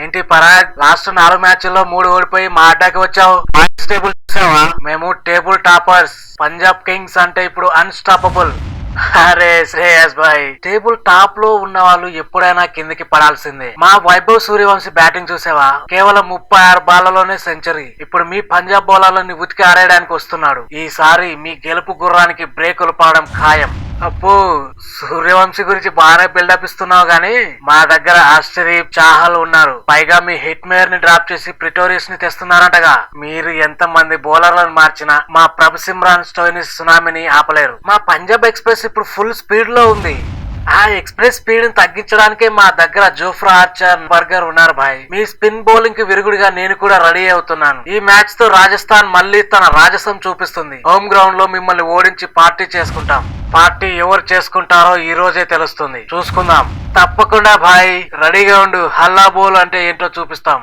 ఏంటి పరాగ్, లాస్ట్ 4 మ్యాచ్ల్లో 3 ఓడిపోయి మా అడ్డాకి వచ్చావు. టేబుల్ చూసావా? మేము టేబుల్ టాపర్స్. పంజాబ్ కింగ్స్ అంటే ఇప్పుడు అన్స్టాపబుల్. అరే శ్రేయస్ భాయ్, టేబుల్ టాప్ లో ఉన్న వాళ్ళు ఎప్పుడైనా కిందకి పడాల్సిందే. మా వైభవ్ సూర్యవంశీ బ్యాటింగ్ చూసావా? కేవలం 36 బాళ్లలోనే సెంచరీ. ఇప్పుడు మీ పంజాబ్ బౌలర్లని ఉతికి ఆరేయడానికి వస్తున్నాడు. ఈసారి మీ గెలుపు గుర్రానికి బ్రేకులు పడడం ఖాయం. అప్పు, సూర్యవంశీ గురించి బాగానే బిల్డప్ ఇస్తున్నావు గానీ మా దగ్గర ఆశ్చర్యప్, చాహల్ ఉన్నారు. పైగా మీ హిట్ మేయర్ ని డ్రాప్ చేసి ప్రిటోరియస్ ని తెస్తున్నారంటగా. మీరు ఎంత మంది బౌలర్లను మార్చినా మా ప్రభు సిమ్రాన్ స్టోయినిస్ సునామీని ఆపలేరు. మా పంజాబ్ ఎక్స్ప్రెస్ ఇప్పుడు ఫుల్ స్పీడ్ లో ఉంది. ఆ ఎక్స్ప్రెస్ స్పీడ్ ని తగ్గించడానికే మా దగ్గర జోఫ్రా ఆర్చర్, బర్గర్ ఉన్నారు భాయ్. మీ స్పిన్ బౌలింగ్ కి విరుగుడిగా నేను కూడా రెడీ అవుతున్నాను. ఈ మ్యాచ్ తో రాజస్థాన్ మళ్ళీ తన రాజసం చూపిస్తుంది. హోమ్ గ్రౌండ్ లో మిమ్మల్ని ఓడించి పార్టీ చేసుకుంటాం. పార్టీ ఎవరు చేసుకుంటారో ఈ రోజే తెలుస్తుంది. చూసుకుందాం. తప్పకుండా భాయ్, రెడీగా ఉండు. హల్లా బోల్ అంటే ఏంటో చూపిస్తాం.